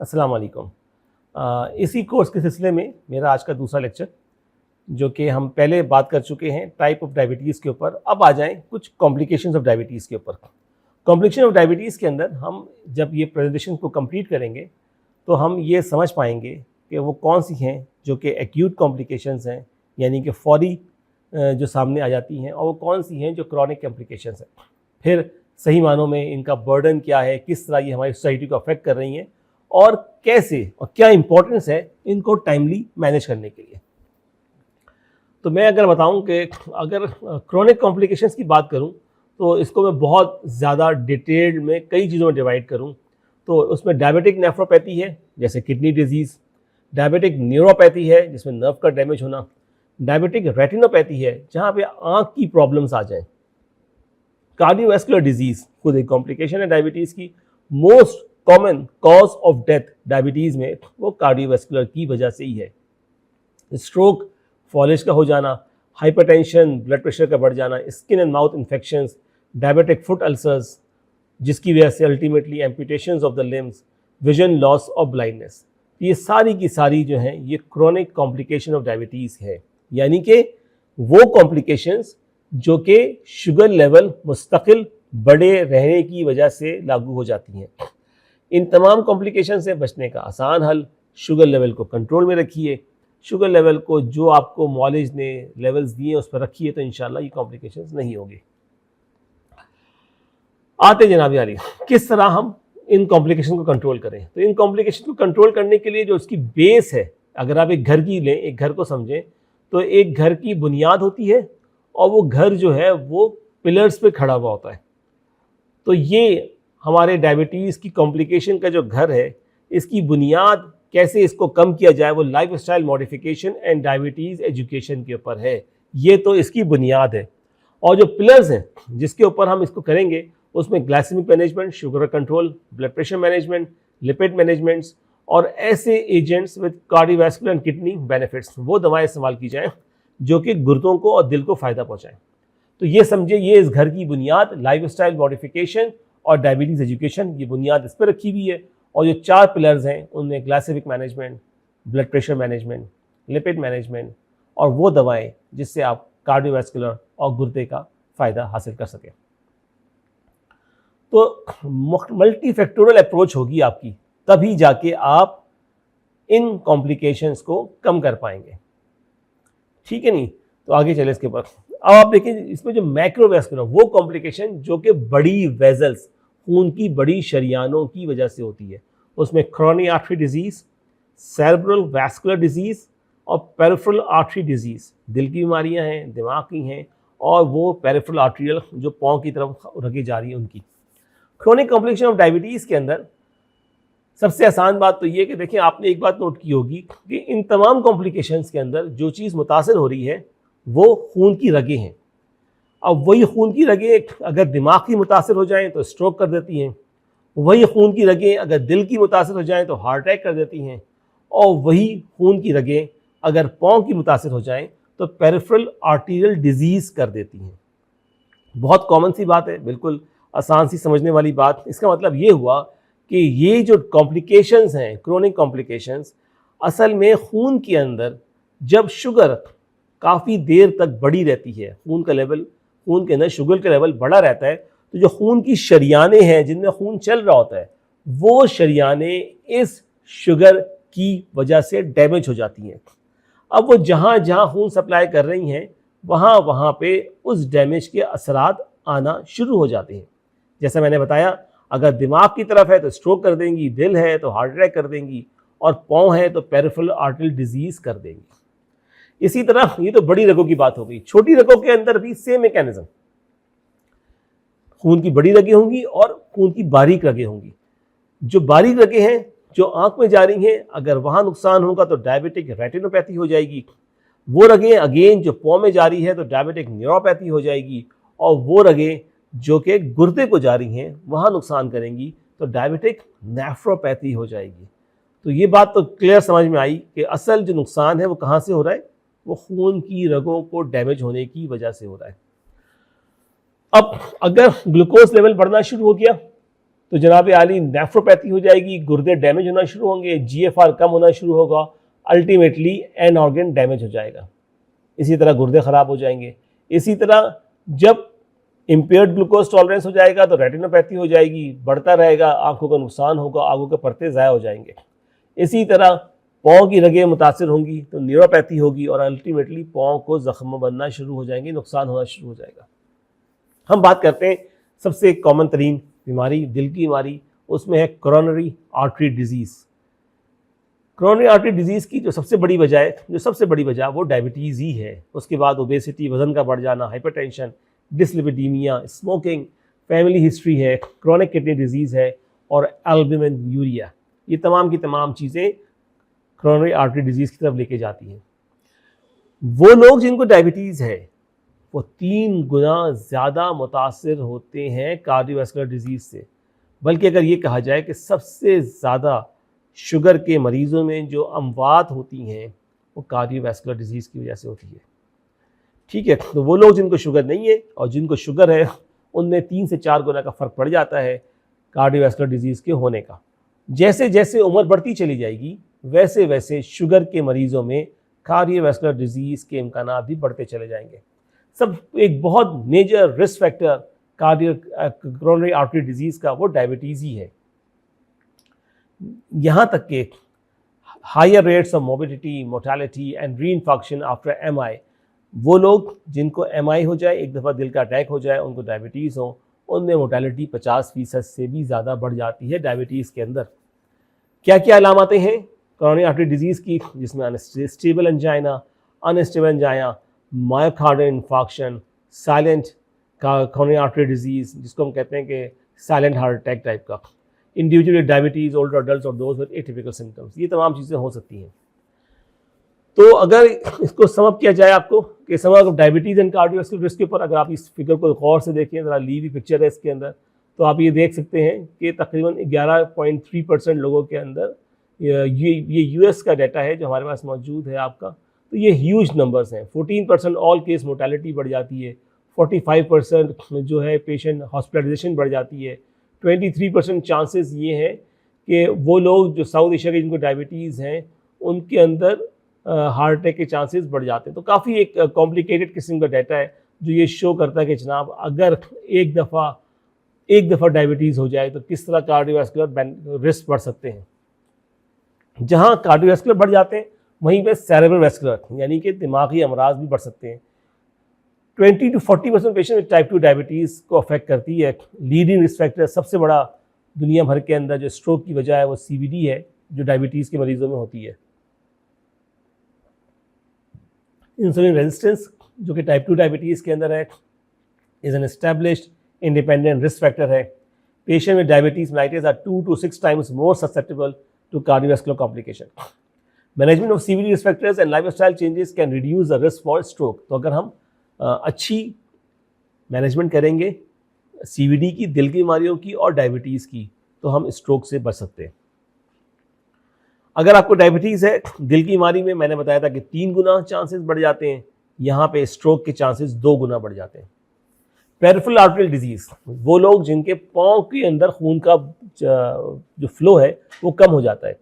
अस्सलाम वालेकुम। इसी कोर्स के सिलसिले में मेरा आज का दूसरा लेक्चर, जो कि हम पहले बात कर चुके हैं टाइप ऑफ डायबिटीज़ के ऊपर। अब आ जाएं कुछ कॉम्प्लिकेशंस ऑफ डायबिटीज़ के ऊपर। कॉम्प्लिकेशन ऑफ डायबिटीज़ के अंदर हम जब ये प्रेजेंटेशन को कंप्लीट करेंगे तो हम ये समझ पाएंगे कि वो कौन सी हैं जो कि एक्यूट कॉम्प्लिकेशंस हैं, यानी कि फौरी जो सामने आ जाती हैं, और वो कौन सी हैं जो क्रॉनिक कॉम्प्लिकेशंस हैं। फिर सही मानों में इनका बर्डन क्या है, किस तरह ये हमारी सोसाइटी को अफेक्ट कर रही हैं, और कैसे और क्या इंपॉर्टेंस है इनको टाइमली मैनेज करने के लिए। तो मैं अगर बताऊं कि अगर क्रोनिक कॉम्प्लिकेशंस की बात करूं तो इसको मैं बहुत ज़्यादा डिटेल्ड में कई चीज़ों में डिवाइड करूं तो उसमें डायबिटिक नेफ्रोपैथी है, जैसे किडनी डिजीज़। डायबिटिक न्यूरोपैथी है, जिसमें नर्व का डैमेज होना। डायबिटिक रेटिनोपैथी है, जहाँ पे आँख की प्रॉब्लम्स आ जाएँ। कार्डियोवैस्कुलर डिजीज़ खुद एक कॉम्प्लिकेशन है डायबिटीज़ की। Most common cause of death diabetes में वो कार्डियोवैस्कुलर की वजह से ही है। स्ट्रोक, फॉलेज का हो जाना, हाइपरटेंशन, ब्लड प्रेशर का बढ़ जाना, skin and mouth infections, diabetic foot ulcers, जिसकी वजह से ultimately amputations of the limbs, vision loss और ब्लाइंडनेस। ये सारी की सारी जो हैं ये क्रोनिक कॉम्प्लिकेशन ऑफ डायबिटीज़ है, यानी कि वो कॉम्प्लिकेशंस जो कि शुगर लेवल मुस्तकिल बड़े रहने की वजह से लागू हो जाती हैं। इन तमाम कॉम्प्लिकेशन से बचने का आसान हल, शुगर लेवल को कंट्रोल में रखिए। शुगर लेवल को जो आपको मॉलेज ने लेवल्स दिए उस पर रखिए, तो इंशाल्लाह ये कॉम्प्लिकेशंस नहीं होंगे। आते जनाब यारी, किस तरह हम इन कॉम्प्लिकेशन को कंट्रोल करें। तो इन कॉम्प्लिकेशन को कंट्रोल करने के लिए जो उसकी बेस है, अगर आप एक घर की लें, एक घर को समझें, तो एक घर की बुनियाद होती है और वो घर जो है वो पिलर्स पे खड़ा हुआ होता है। तो ये हमारे डायबिटीज़ की कॉम्प्लिकेशन का जो घर है, इसकी बुनियाद कैसे इसको कम किया जाए, वो lifestyle modification and diabetes education के ऊपर है। ये तो इसकी बुनियाद है। और जो पिलर्स हैं जिसके ऊपर हम इसको करेंगे, उसमें glycemic management, sugar control, blood pressure management, lipid managements और ऐसे agents with cardiovascular and kidney benefits, वो दवाएं इस्तेमाल की जाएँ जो कि गुर्दों को और दिल को फ़ायदा पहुँचाएँ। तो ये समझिए, ये इस घर की बुनियाद लाइफस्टाइल मॉडिफिकेशन और डायबिटीज़ एजुकेशन, ये बुनियाद इस पर रखी हुई है। और जो 4 पिलर्स हैं उनमें glycemic management, blood pressure management, lipid management और वो दवाएं जिससे आप कार्डियोवैस्कुलर और गुर्दे का फ़ायदा हासिल कर सकें। तो मल्टी फैक्टोरियल अप्रोच होगी आपकी, तभी जाके आप इन कॉम्प्लिकेशंस को कम कर पाएंगे। ठीक है नहीं? तो आगे चले इसके ऊपर। अब आप देखिए, इसमें जो मैक्रोवैस्कुलर, वो कॉम्प्लिकेशन जो कि बड़ी वेजल्स, खून की बड़ी शरियानों की वजह से होती है, उसमें chronic artery disease, cerebral vascular disease और पेरिफेरल आर्टरी डिजीज़, दिल की बीमारियां हैं, दिमाग की हैं, और वो पेरिफेरल आर्टरियल जो पाँव की तरफ रखी जा रही है उनकी। क्रोनिक कॉम्प्लिकेशन ऑफ डायबिटीज़ के अंदर सबसे आसान बात तो ये कि देखिए, आपने एक बात नोट की होगी कि इन तमाम कॉम्प्लिकेशंस के अंदर जो चीज़ मुतासिर हो रही है वो खून की रगें हैं। अब वही खून की रगें अगर दिमाग की मुतासिर हो जाएं तो स्ट्रोक कर देती हैं, वही खून की रगें अगर दिल की मुतासिर हो जाएं तो हार्ट अटैक कर देती हैं, और वही खून की रगें अगर पाँव की मुतासिर हो जाएं तो पेरिफेरल आर्टीरियल डिजीज़ कर देती हैं। बहुत कॉमन सी बात है, बिल्कुल आसान सी समझने वाली बात। इसका मतलब ये हुआ कि ये जो कॉम्प्लिकेशंस हैं, क्रोनिक कॉम्प्लिकेशंस, असल में खून के अंदर जब शुगर काफ़ी देर तक बढ़ी रहती है, खून का लेवल, खून के अंदर शुगर का लेवल बढ़ा रहता है, तो जो खून की शरियानें हैं जिनमें खून चल रहा होता है, वो शरियानें इस शुगर की वजह से डैमेज हो जाती हैं। अब वो जहाँ जहाँ खून सप्लाई कर रही हैं, वहाँ वहाँ पे उस डैमेज के असरात आना शुरू हो जाते हैं। जैसा मैंने बताया, अगर दिमाग की तरफ है तो स्ट्रोक कर देंगी, दिल है तो हार्ट अटैक कर देंगी, और पाँव है तो पेरिफेरल आर्टरियल डिजीज़ कर देंगी। इसी तरह ये तो बड़ी रगों की बात हो गई, छोटी रगों के अंदर भी सेम मैकेनिज्म। खून की बड़ी रगें होंगी और खून की बारीक रगें होंगी। जो बारीक रगें हैं जो आंख में जा रही हैं, अगर वहां नुकसान होगा तो डायबिटिक रेटिनोपैथी हो जाएगी। वो रगें अगेन जो पाँव में जा रही है तो डायबिटिक न्यूरोपैथी हो जाएगी। और वो रगें जो कि गुर्दे को जा रही हैं वहां नुकसान करेंगी तो डायबिटिक नेफ्रोपैथी हो जाएगी। तो ये बात तो क्लियर समझ में आई कि असल जो नुकसान है वो कहाँ से हो रहा है, वो खून की रगों को डैमेज होने की वजह से हो रहा है। अब अगर ग्लूकोज लेवल बढ़ना शुरू हो गया तो जनाब आली नेफ्रोपैथी हो जाएगी, गुर्दे डैमेज होना शुरू होंगे, GFR कम होना शुरू होगा, अल्टीमेटली एन ऑर्गन डैमेज हो जाएगा। इसी तरह गुर्दे ख़राब हो जाएंगे। इसी तरह जब इम्पेयर्ड ग्लूकोज टॉलरेंस हो जाएगा तो रेटिनोपैथी हो जाएगी, बढ़ता रहेगा, आंखों का नुकसान होगा, आंखों के पर्दे ज़ाया हो जाएंगे। इसी तरह पाँव की रगें मुतासर होंगी तो न्यूरोपैथी होगी और अल्टीमेटली पाँव को जख्म बनना शुरू हो जाएंगे, नुकसान होना शुरू हो जाएगा। हम बात करते हैं सबसे कॉमन तरीन बीमारी, दिल की बीमारी, उसमें है coronary artery disease. Coronary artery disease की जो सबसे बड़ी वजह वो डायबिटीज़ ही है। उसके बाद ओबेसिटी, वज़न का बढ़ जाना, hypertension, dyslipidaemia, smoking, family history है, क्रोनिक किडनी डिजीज़ है और एल्बुमिन यूरिया। ये तमाम की तमाम चीज़ें कोरोनरी आर्टरी डिजीज़ की तरफ लेके जाती हैं। वो लोग जिनको डायबिटीज़ है वो 3 गुना ज़्यादा मुतासिर होते हैं कार्डियोवैस्कुलर डिजीज़ से। बल्कि अगर ये कहा जाए कि सबसे ज़्यादा शुगर के मरीज़ों में जो अमवात होती हैं वो कार्डियोवैस्कुलर डिजीज़ की वजह से होती है। ठीक है, तो वो लोग जिनको शुगर नहीं है और जिनको शुगर है उनमें 3 से 4 गुना का फ़र्क पड़ जाता है कार्डियोवैस्कुलर डिजीज़ के होने का। जैसे जैसे उम्र बढ़ती चली जाएगी वैसे वैसे शुगर के मरीज़ों में कार्डियोवैस्कुलर डिजीज़ के इम्कानात भी बढ़ते चले जाएंगे। सब एक बहुत major risk factor coronary artery disease का वो डायबिटीज़ ही है। यहाँ तक कि higher rates of mobility, mortality and reinfection after MI, वो लोग जिनको MI हो जाए, एक दफ़ा दिल का अटैक हो जाए, उनको डायबिटीज़ हो, उनमें मोर्टेलिटी 50% से भी ज़्यादा बढ़ जाती है डायबिटीज़ के अंदर। क्या क्या अलामतें हैं कोरोनरी आर्टरी डिजीज़ की, जिसमें unstable angina, myocardial infarction, silent coronary artery disease जिसको हम कहते हैं कि साइलेंट हार्ट अटैक टाइप का, इंडिविजुअल डायबिटीज़, ओल्डर अडल्ट और दोज विद एटिपिकल सिम्टम्स, ये तमाम चीज़ें हो सकती हैं। तो अगर इसको समअप किया जाए आपको कि sum up diabetes and cardiovascular risk के ऊपर अगर आप इस फिगर को गौर से देखें, ज़रा ली हुई पिक्चर है इसके अंदर, तो आप ये देख सकते हैं कि तकरीबन 11.3% लोगों के अंदर ये US का डाटा है जो हमारे पास मौजूद है आपका, तो ये ह्यूज नंबर्स हैं। 14% ऑल केस मोर्टेलिटी बढ़ जाती है, 45% जो है पेशेंट हॉस्पिटलाइजेशन बढ़ जाती है, 23% चांसेस ये हैं कि वो लोग जो साउथ एशिया के जिनको डायबिटीज़ हैं उनके अंदर हार्ट अटैक के चांसेस बढ़ जाते हैं। तो काफ़ी एक कॉम्प्लिकेटेड किस्म का डाटा है जो ये शो करता है कि जनाब अगर एक दफ़ा डायबिटीज़ हो जाए तो किस तरह कार्डियोवैस्कुलर रिस्क बढ़ सकते हैं। जहाँ कार्डियोवैस्कुलर बढ़ जाते हैं वहीं पे सेरेब्रल वैस्कुलर यानी कि दिमागी अमराज भी बढ़ सकते हैं। 20 to 40% पेशेंट में टाइप 2 डायबिटीज़ को अफेक्ट करती है। लीडिंग रिस्क फैक्टर सबसे बड़ा दुनिया भर के अंदर जो स्ट्रोक की वजह है वो CVD है जो डायबिटीज़ के मरीजों में होती है। इंसुलिन रेजिस्टेंस जो कि टाइप 2 डायबिटीज़ के अंदर है is an established independent risk factor है। पेशेंट में diabetes mellitus are 2 to 6 times more susceptible to cardiovascular complication. Management of CVD risk factors and lifestyle changes can reduce the risk for stroke. तो अगर हम अच्छी management करेंगे CVD की, दिल की बीमारियों की और डायबिटीज़ की, तो हम स्ट्रोक से बच सकते हैं। अगर आपको डायबिटीज़ है, दिल की बीमारी में मैंने बताया था कि 3 गुना चांसेस बढ़ जाते हैं, यहाँ पे स्ट्रोक के चांसेस 2 गुना बढ़ जाते हैं। पेरिफेरल आर्टरियल डिजीज़, वो लोग जिनके पाँव के अंदर खून का जो फ्लो है वो कम हो जाता है।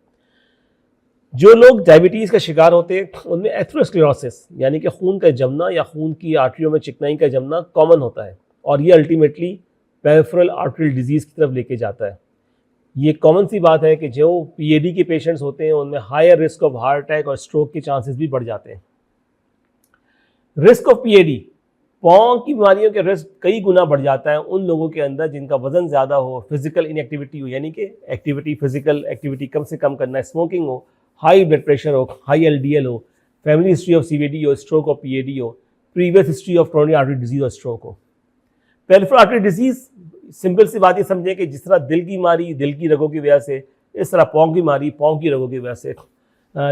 जो लोग डायबिटीज़ का शिकार होते हैं उनमें एथेरोस्क्लेरोसिस यानी कि खून का जमना या खून की आर्टरियों में चिकनाई का जमना कॉमन होता है और ये अल्टीमेटली पेरिफेरल आर्टरियल डिजीज़ की तरफ लेके जाता है। ये कॉमन सी बात है कि जो PAD के पेशेंट्स होते हैं उनमें higher risk of heart attack और स्ट्रोक के चांसेस भी बढ़ जाते हैं। रिस्क ऑफ PAD, पाँव की बीमारियों के रिस्क कई गुना बढ़ जाता है उन लोगों के अंदर जिनका वजन ज़्यादा हो, फिजिकल इनएक्टिविटी हो यानी कि फिजिकल एक्टिविटी कम से कम करना है, स्मोकिंग हो, हाई ब्लड प्रेशर हो, हाई LDL हो, फैमिली हिस्ट्री ऑफ CVD हो, स्ट्रोक और PAD हो, previous history of coronary artery disease और स्ट्रोक हो। पेरिफेरल आर्टरी डिजीज़, सिंपल सी बात ये समझें कि जिस तरह दिल की बीमारी दिल की रगों की वजह से, इस तरह पाँव की बीमारी पाँव की रगों की वजह से,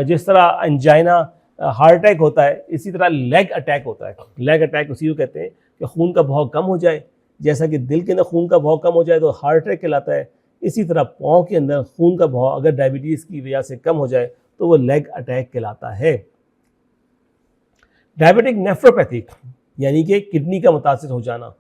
जिस तरह एंजाइना हार्ट अटैक होता है, इसी तरह लेग अटैक होता है। लेग अटैक उसी को कहते हैं कि खून का बहाव कम हो जाए, जैसा कि दिल के अंदर खून का बहाव कम हो जाए तो हार्ट अटैक कहलाता है, इसी तरह पाँव के अंदर खून का बहाव अगर डायबिटीज़ की वजह से कम हो जाए तो वो लेग अटैक कहलाता है। डायबिटिक नेफ्रोपैथिक यानी कि किडनी का मुतासिर हो जाना,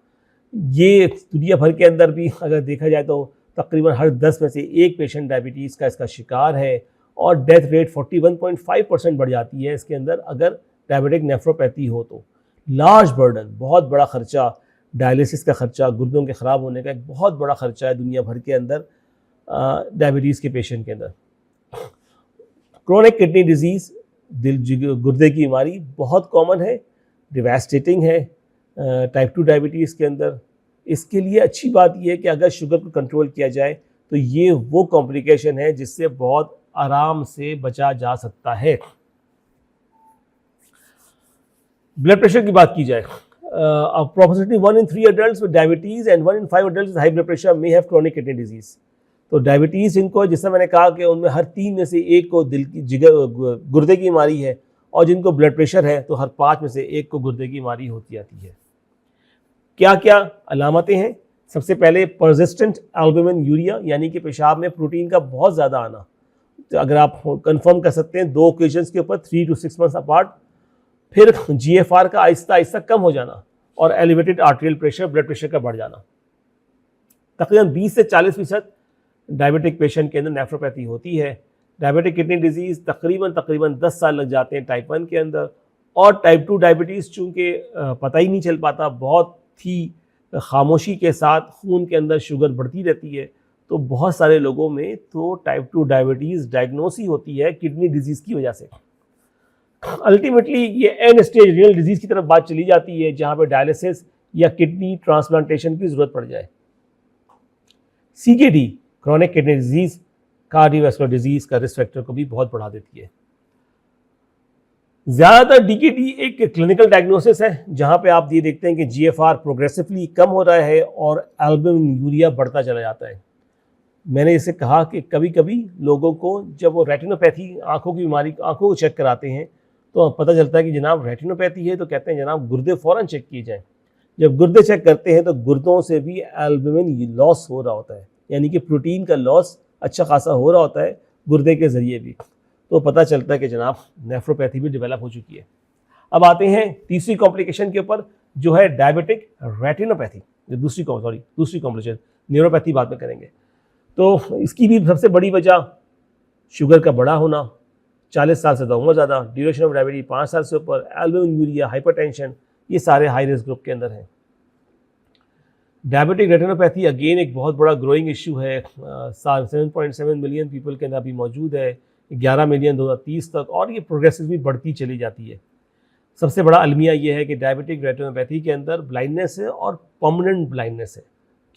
ये दुनिया भर के अंदर भी अगर देखा जाए तो तकरीबन हर 10 में से एक पेशेंट डायबिटीज़ का इसका शिकार है, और डेथ रेट 41.5% बढ़ जाती है इसके अंदर अगर डायबिटिक नेफ्रोपैथी हो तो। लार्ज बर्डन, बहुत बड़ा खर्चा, डायलिसिस का खर्चा, गुर्दों के ख़राब होने का एक बहुत बड़ा खर्चा है दुनिया भर के अंदर डायबिटीज़ के पेशेंट के अंदर। क्रोनिक किडनी डिजीज़, गुर्दे की बीमारी बहुत कॉमन है, डिवास्टेटिंग है टाइप 2 डायबिटीज़ के अंदर। इसके लिए अच्छी बात यह है कि अगर शुगर को कंट्रोल किया जाए तो ये वो कॉम्प्लिकेशन है जिससे बहुत आराम से बचा जा सकता है। ब्लड प्रेशर की बात की जाए, approximately 1 in 3 adults with diabetes and 1 in 5 adults with high blood pressure may have chronic kidney disease। तो डायबिटीज़ इनको, जैसा मैंने कहा कि उनमें हर 3 में से एक को दिल की गुर्दे की बीमारी है, और जिनको ब्लड प्रेशर है तो हर 5 में से एक को गुर्दे की बीमारी होती आती है। क्या क्या अलामतें हैं? सबसे पहले परसिस्टेंट एल्बुमिन यूरिया, यानी कि पेशाब में प्रोटीन का बहुत ज़्यादा आना। तो अगर आप कंफर्म कर सकते हैं 2 ओकेजन्स के ऊपर 3 to 6 months अपार्ट। फिर GFR का आहिस्ता आहिस्ता कम हो जाना, और elevated arterial pressure, blood pressure का बढ़ जाना। तकरीबन 20 से 40% डायबिटिक पेशेंट के अंदर नेफ्रोपैथी होती है। डायबिटिक किडनी डिजीज़ तकरीबन 10 साल लग जाते हैं टाइप 1 के अंदर, और टाइप 2 डायबिटीज़ चूँकि पता ही नहीं चल पाता, बहुत ही खामोशी के साथ खून के अंदर शुगर बढ़ती रहती है, तो बहुत सारे लोगों में तो टाइप 2 डायबिटीज़ डायग्नोस ही होती है किडनी डिजीज़ की वजह से। अल्टीमेटली ये एंड स्टेज रियल डिजीज़ की तरफ बात चली जाती है, जहाँ पे डायलिसिस या किडनी ट्रांसप्लांटेशन की ज़रूरत पड़ जाए। CKD, chronic kidney disease, cardiovascular disease का रिस्क फैक्टर को भी बहुत बढ़ा देती है। ज़्यादातर DKD एक क्लिनिकल डायग्नोसिस है, जहाँ पे आप ये देखते हैं कि GFR प्रोग्रेसिवली कम हो रहा है और एल्बुमिन यूरिया बढ़ता चला जाता है। मैंने इसे कहा कि कभी कभी लोगों को जब वो रेटिनोपैथी, आंखों की बीमारी, आंखों को चेक कराते हैं तो पता चलता है कि जनाब रेटिनोपैथी है, तो कहते हैं जनाब गुर्दे फ़ौरन चेक किए जाएँ। जब गुर्दे चेक करते हैं तो गुर्दों से भी एल्बुमिन लॉस हो रहा होता है, यानी कि प्रोटीन का लॉस अच्छा खासा हो रहा होता है गुर्दे के ज़रिए भी, तो पता चलता है कि जनाब नेफ्रोपैथी भी डेवलप हो चुकी है। अब आते हैं तीसरी कॉम्प्लिकेशन के ऊपर, जो है डायबिटिक रेटिनोपैथी। दूसरी कॉम्प्लिकेशन, न्यूरोपैथी बाद में करेंगे। तो इसकी भी सबसे बड़ी वजह शुगर का बड़ा होना, 40 साल से ज़्यादा उम्र ज़्यादा, ड्यूरेशन ऑफ डायबिटीज 5 साल से ऊपर, एल्बुमिन यूरिया, हाइपरटेंशन, ये सारे हाई रिस्क ग्रुप के अंदर हैं। डायबिटिक रेटिनोपैथी अगेन एक बहुत बड़ा ग्रोइंग इशू है, 7.7 मिलियन पीपल के अंदर अभी मौजूद है, 11 मिलियन 2030 तक, और ये प्रोग्रेसिवली बढ़ती चली जाती है। सबसे बड़ा अलमिया ये है कि डायबिटिक रेटिनोपैथी के अंदर ब्लाइंडनेस है, और परमानेंट ब्लाइंडनेस है,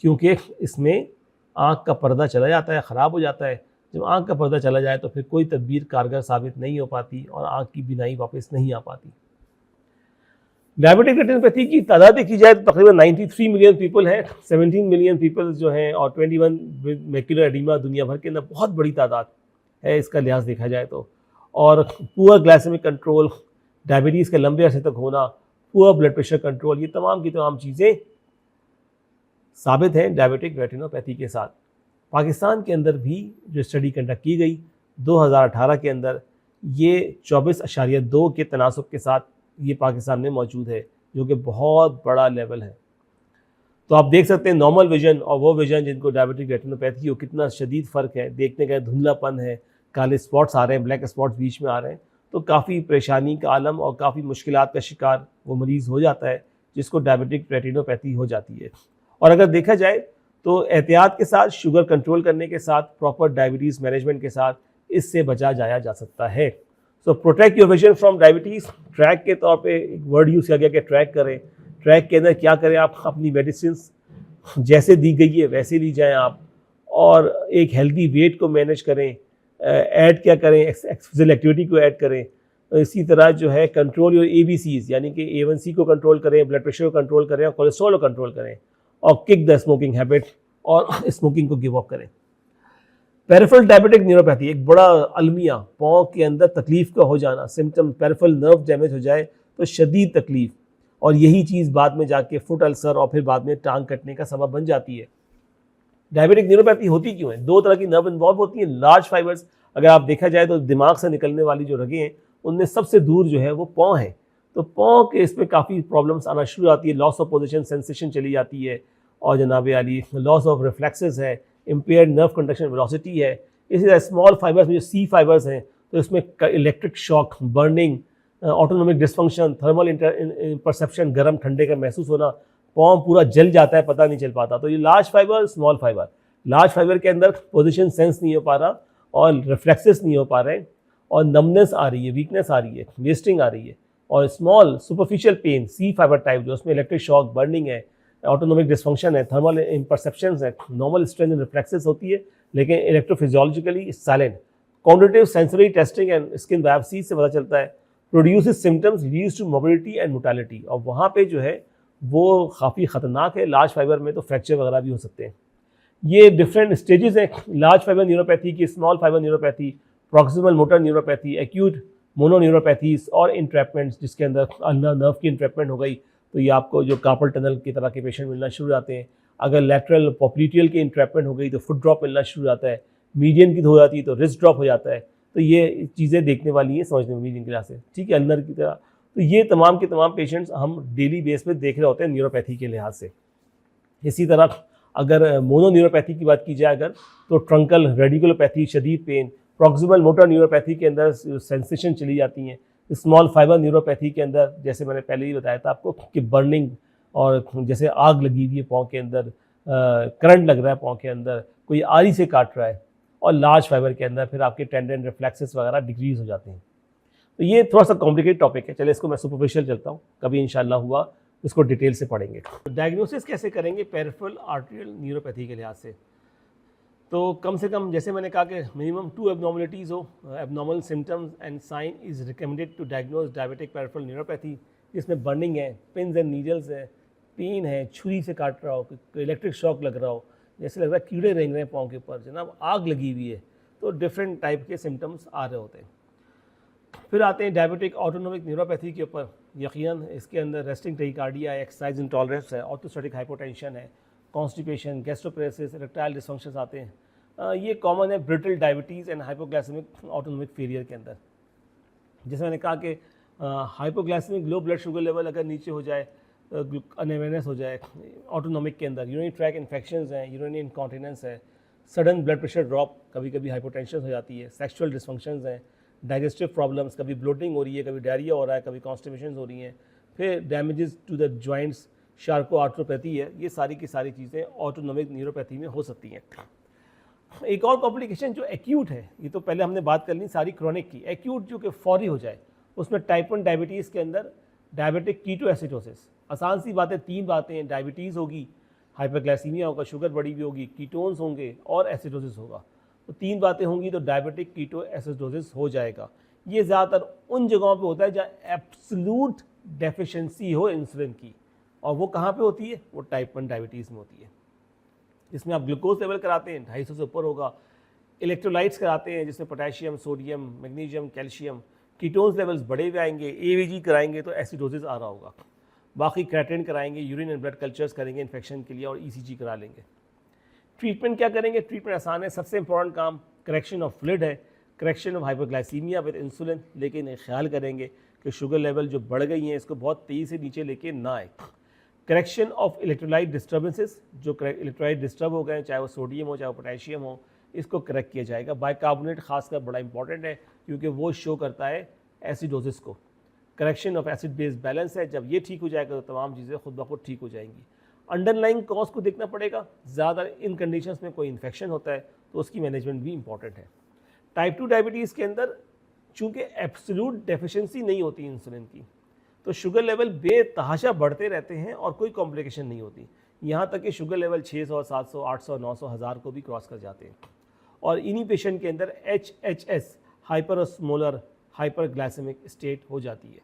क्योंकि इसमें आँख का पर्दा चला जाता है, ख़राब हो जाता है। जब आँख का पर्दा चला जाए तो फिर कोई तदबीर कारगर साबित नहीं हो पाती और आँख की बीनाई वापस नहीं आ पाती। डायबिटिक रेटिनोपैथी की तादाद देखी जाए तो तकरीबन 93 मिलियन पीपल है, 17 मिलियन पीपल जो हैं, और 21 मैक्यूलर एडीमा दुनिया भर के अंदर बहुत बड़ी तादाद है इसका लिहाज देखा जाए तो। और पुअर ग्लाइसेमिक कंट्रोल, डायबिटीज़ के लंबे अरसे तक होना, पुअर ब्लड प्रेशर कंट्रोल, ये तमाम की तमाम चीज़ें साबित हैं डायबिटिक रेटिनोपैथी के साथ। पाकिस्तान के अंदर भी जो स्टडी कंडक्ट की गई 2018 के अंदर, ये 24.2 के तनासब के साथ ये पाकिस्तान में मौजूद है, जो कि बहुत बड़ा लेवल है। तो आप देख सकते हैं नॉर्मल विजन और वो विजन जिनको डायबिटिक रेटिनोपैथी हो, कितना शदीद फ़र्क है। देखने का धुंधलापन है, काले स्पॉट्स आ रहे हैं, ब्लैक स्पॉट्स बीच में आ रहे हैं, तो काफ़ी परेशानी का आलम और काफ़ी मुश्किलात का शिकार वो मरीज़ हो जाता है, जिसको डायबिटिक रेटिनोपैथी हो जाती है। और अगर देखा जाए तो एहतियात के साथ, शुगर कंट्रोल करने के साथ, प्रॉपर डायबिटीज़ मैनेजमेंट के साथ इससे बचा जाया जा सकता है। So protect your vision from diabetes. Track के तौर पे एक वर्ड यूज़ किया गया कि ट्रैक करें। ट्रैक के अंदर क्या करें, आप अपनी मेडिसिन जैसे दी गई है वैसे ली जाएं आप, और एक हेल्दी वेट को मैनेज करें। ऐड क्या करें, फिजिकल एक्टिविटी को ऐड करें। इसी तरह जो है कंट्रोल योर ABCs, यानी कि A1C को कंट्रोल करें, ब्लड प्रेशर को कंट्रोल करें, और कोलेस्ट्रॉल को कंट्रोल करें, और किक द स्मोकिंग हैबिट, और स्मोकिंग को गिव अप करें। पेरिफेरल डायबिटिक न्यूरोपैथी एक बड़ा अलमिया, पाँव के अंदर तकलीफ का हो जाना, सिम्टम पेरिफेरल नर्व डैमेज हो जाए तो शदीद तकलीफ, और यही चीज़ बाद में जाके फुट अल्सर और फिर बाद में टांग कटने का सबब बन जाती है। डायबिटिक न्यूरोपैथी होती क्यों है? 2 तरह की नर्व इन्वॉल्व होती हैं। लार्ज फाइबर्स, अगर आप देखा जाए तो दिमाग से निकलने वाली जो रगें हैं उनमें सबसे दूर जो है वो पाँव है, तो पाँव के इसमें काफ़ी प्रॉब्लम्स आना शुरू आती है। लॉस ऑफ पोजीशन सेंसेशन चली जाती है, और जनाब आली लॉस ऑफ रिफ्लेक्सेस है, इम्पेयर्ड नर्व कंडक्शन वेलोसिटी है। इसी तरह स्मॉल फाइबर्स में जो सी फाइबर्स हैं तो इसमें electric shock, burning, autonomic dysfunction, thermal perception, गर्म ठंडे का महसूस होना, पाँव पूरा जल जाता है, पता नहीं चल पाता। तो ये large fibre, small fibre. Large fibre के अंदर पोजीशन सेंस नहीं हो पा रहा और रिफ्लेक्सेस नहीं हो पा रहे और नमनेस आ रही है, वीकनेस आ रही है, वेस्टिंग आ रही है। और small superficial pain, C fiber type, जो उसमें इलेक्ट्रिक शॉक, बर्निंग है, ऑटोनोमिक डिस्फंक्शन है, थर्मल इम्परसेप्शंस है, नॉर्मल स्ट्रेंथ एंड रिफ्लेक्सेस होती है लेकिन electrophysiologically silent. Cognitive sensory testing and skin biopsy से पता चलता है produces symptoms leads to mobility and mortality. और वहाँ पे जो है वो काफ़ी ख़तरनाक है। लार्ज फाइबर में तो फ्रैक्चर वगैरह भी हो सकते हैं। ये डिफरेंट स्टेजेस हैं लार्ज फाइबर न्यूरोपैथी की, small fiber neuropathy, proximal motor neuropathy, acute mononeuropathies और इंट्रैपमेंट्स, जिसके अंदर अल्नर नर्व की इंट्रैपमेंट हो गई तो ये आपको जो कार्पल टनल की तरह के पेशेंट मिलना शुरू हो जाते हैं। अगर लैटरल पॉप्लिटियल की इंट्रैपमेंट हो गई तो फुट ड्रॉप मिलना शुरू हो जाता है। मीडियन की हो जाती है तो रिस्ट ड्रॉप हो जाता है। तो ये चीज़ें देखने वाली हैं, समझने में मीडियन क्लास है, ठीक है, अल्नर की तरह। तो ये तमाम के तमाम पेशेंट्स हम डेली बेस पे देख रहे होते हैं न्यूरोपैथी के लिहाज से। इसी तरह अगर मोनोन्यूरोपैथी की बात की जाए अगर, तो ट्रंकल रेडिकुलोपैथी, शदीद पेन, प्रॉक्सिमल मोटर न्यूरोपैथी के अंदर सेंसेशन चली जाती हैं। स्मॉल फाइबर न्यूरोपैथी के अंदर जैसे मैंने पहले ही बताया था आपको कि बर्निंग और जैसे आग लगी हुई है पाँव के अंदर, करंट लग रहा है पाँव के अंदर, कोई आरी से काट रहा है। और लार्ज फाइबर के अंदर फिर आपके टेंडन रिफ्लेक्सेस वगैरह डिक्रीज हो जाते हैं। तो ये थोड़ा सा कॉम्प्लिकेटेड टॉपिक है, चलिए इसको मैं सुपरफिशियल चलता हूँ, कभी इंशाल्लाह हुआ इसको डिटेल से पढ़ेंगे। डायग्नोसिस कैसे करेंगे पेरिफेरल आर्टेरियल न्यूरोपैथी के लिहाज से? तो कम से कम जैसे मैंने कहा कि मिनिमम 2 एबनॉर्मलिटीज़ हो, abnormal symptoms and sign is recommended to diagnose diabetic peripheral neuropathy, जिसमें बर्निंग है, पिन्स एंड नीडल्स है, पेन है, छुरी से काट रहा हो, इलेक्ट्रिक शॉक लग रहा हो, जैसे लग रहा है कीड़े रेंग रहे हैं पाँव के ऊपर, जनाब आग लगी हुई है। तो डिफरेंट टाइप के सिम्टम्स आ रहे होते हैं। फिर आते हैं डायबिटिक ऑटोनोमिक न्यूरोपैथी के ऊपर। यकीनन इसके अंदर रेस्टिंग टेकिकार्डिया है, एक्सरसाइज इंटॉलरेंस है, ऑर्थोस्टैटिक हाइपोटेंशन है, कॉन्स्टिपेशन, गैस्ट्रोपैरेसिस, इरेक्टाइल डिसफंक्शंस आते हैं। ये कॉमन है brittle diabetes and hypoglycemic autonomic failure के अंदर। जैसे मैंने कहा कि hypoglycemic low blood sugar level अगर नीचे हो जाए, अनअवेयरनेस हो जाए, ऑटोनोमिक के अंदर यूरिनरी ट्रैक इन्फेक्शंस हैं, यूरिनरी इनकॉन्टिनेंस है, सडन ब्लड प्रेशर ड्रॉप, कभी कभी हाइपोटेंशन हो जाती है, सेक्सुअल डिसफंक्शंस हैं, डाइजेस्टिव प्रॉब्लम्स, कभी ब्लोटिंग हो रही है, कभी डायरिया हो रहा है, कभी कॉन्स्टिपेशन हो रही हैं, फिर damages to the joints, Charcot arthropathy है। ये सारी की सारी चीज़ें ऑटोनोमिक न्यूरोपैथी में हो सकती हैं। एक और कॉम्प्लिकेशन जो एक्यूट है, ये तो पहले हमने बात कर ली सारी क्रोनिक की। एक्यूट जो कि फौरी हो जाए, उसमें टाइप 1 डायबिटीज़ के अंदर डायबिटिक कीटोएसिडोसिस। आसान सी बातें, 3 बातें हैं, डायबिटीज़ होगी, हाइपरग्लाइसीमिया होगा, शुगर बढ़ी हुई होगी, कीटोन्स होंगे और एसिडोसिस होगा। तो 3 बातें होंगी तो डायबिटिक कीटोएसिडोसिस हो जाएगा। ये ज़्यादातर उन जगहों पे होता है जहाँ एब्सोल्यूट डेफिशिएंसी हो इंसुलिन की, और वो कहाँ पे होती है? वो टाइप 1 डायबिटीज़ में होती है। इसमें आप ग्लूकोज लेवल कराते हैं 250 से ऊपर होगा, इलेक्ट्रोलाइट्स कराते हैं जिसमें potassium, sodium, magnesium, calcium, ketones levels बढ़े हुए आएंगे, एवीजी कराएंगे तो एसिडोसिस आ रहा होगा, बाकी क्रेटिन कराएंगे, यूरिन एंड ब्लड कल्चर्स करेंगे इन्फेक्शन के लिए और ईसीजी करा लेंगे। ट्रीटमेंट क्या करेंगे? ट्रीटमेंट आसान है, सबसे इंपॉर्टेंट काम करेक्शन ऑफ फ्लूइड है, correction of hypoglycaemia with insulin, लेकिन ख्याल करेंगे कि शुगर लेवल जो बढ़ गई हैं इसको बहुत तेज़ी से नीचे लेके ना आए। करेक्शन ऑफ इलेक्ट्रोलाइट डिस्टर्बेंसेस, जो इलेक्ट्रोलाइट डिस्टर्ब हो गए, चाहे वो सोडियम हो चाहे वो पोटेशियम हो, इसको करेक्ट किया जाएगा। बाइकार्बोनेट खासकर बड़ा इंपॉर्टेंट है क्योंकि वो शो करता है एसिडोसिस को। Correction of acid base balance है, जब ये ठीक हो जाएगा तो तमाम चीज़ें खुद ब खुद ठीक हो जाएंगी। अंडरलाइंग कॉज को देखना पड़ेगा, ज़्यादा इन कंडीशंस में कोई इन्फेक्शन होता है तो उसकी मैनेजमेंट भी इंपॉर्टेंट है। टाइप 2 डायबिटीज़ के अंदर चूँकि एब्सोल्यूट डेफिशिएंसी नहीं होती इंसुलिन की, तो शुगर लेवल बेतहाशा बढ़ते रहते हैं और कोई कॉम्प्लिकेशन नहीं होती। यहाँ तक कि शुगर लेवल 600, 700, 800, 900, 1000 को भी क्रॉस कर जाते हैं। और इन्हीं पेशेंट के अंदर HHS हाइपरओस्मोलर हाइपरग्लाइसेमिक स्टेट हो जाती है,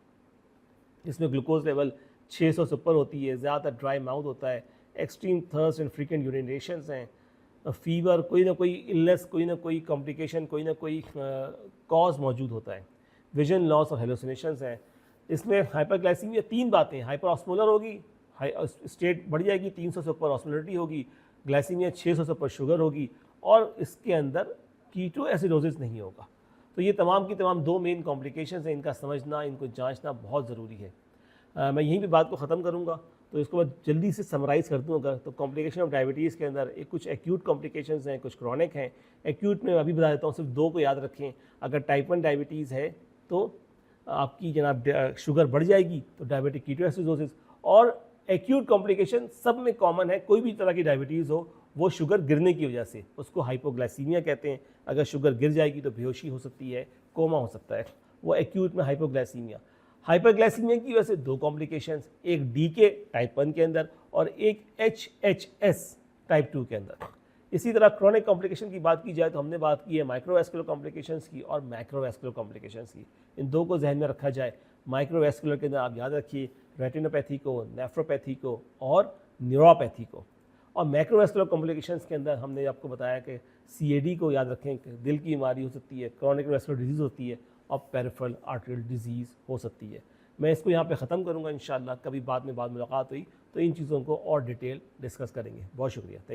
जिसमें ग्लूकोज लेवल 600 से ऊपर होती है, ज़्यादातर ड्राई माउथ होता है, एक्सट्रीम थर्स्ट एंड फ्रीक्वेंट यूरिनेशंस हैं, फीवर, कोई ना कोई इलनेस, कोई ना कोई कॉम्प्लिकेशन, कोई ना कोई कॉज मौजूद होता है, विजन लॉस और हेलुसिनेशंस हैं। इसमें हाइपरग्लाइसीमिया 3 बातें, हाइपर ऑस्मोलर होगी, स्टेट बढ़ जाएगी, 300 से ऊपर ऑस्मोलरिटी होगी, ग्लाइसीमिया 600 से ऊपर शुगर होगी, और इसके अंदर कीटोएसिडोसिस नहीं होगा। तो ये तमाम की तमाम 2 मेन कॉम्प्लिकेशंस हैं, इनका समझना, इनको जांचना बहुत ज़रूरी है। मैं यहीं पे बात को ख़त्म करूँगा तो इसको मैं जल्दी से समराइज़ कर दूँ अगर, तो कॉम्प्लिकेशन ऑफ डायबिटीज़ के अंदर एक कुछ एक्यूट कॉम्प्लिकेशंस हैं, कुछ क्रॉनिक हैं। एक्यूट में मैं अभी बता देता हूँ, सिर्फ 2 को याद रखें। अगर टाइप 1 डायबिटीज़ है तो आपकी जनाब शुगर बढ़ जाएगी, तो डायबिटिक कीटोएसिडोसिस। और एक्यूट कॉम्प्लिकेशन सब में कॉमन है, कोई भी तरह की डायबिटीज़ हो वो शुगर गिरने की वजह से, उसको हाइपोग्लाइसीमिया कहते हैं। अगर शुगर गिर जाएगी तो बेहोशी हो सकती है, कोमा हो सकता है, वो एक्यूट में हाइपोग्लाइसीमिया। हाइपरग्लाइसीमिया की वजह से 2 कॉम्प्लिकेशंस, एक डीके टाइप 1 के अंदर और एक एचएचएस टाइप 2 के अंदर। इसी तरह क्रॉनिक कॉम्प्लिकेशन की बात की जाए तो हमने बात की है माइक्रोवैस्कुलर कॉम्प्लिकेशंस की और मैक्रोवैस्कुलर कॉम्प्लिकेशंस की। इन 2 को जहन में रखा जाए। माइक्रोवैस्कुलर के अंदर आप याद रखिए रेटिनोपैथी को, नेफ्रोपैथी को और न्यूरोपैथी को। और मैक्रोवैस्कुलर कॉम्प्लिकेशंस के अंदर हमने आपको बताया कि सीएडी को याद रखें, दिल की बीमारी हो सकती है, क्रॉनिक वैस्कुलर डिजीज़ होती है और पेरिफेरल आर्टरियल डिजीज़ हो सकती है। मैं इसको यहाँ पे ख़त्म करूँगा इंशाअल्लाह। कभी बाद में मुलाकात हुई तो इन चीज़ों को और डिटेल डिस्कस करेंगे। बहुत शुक्रिया।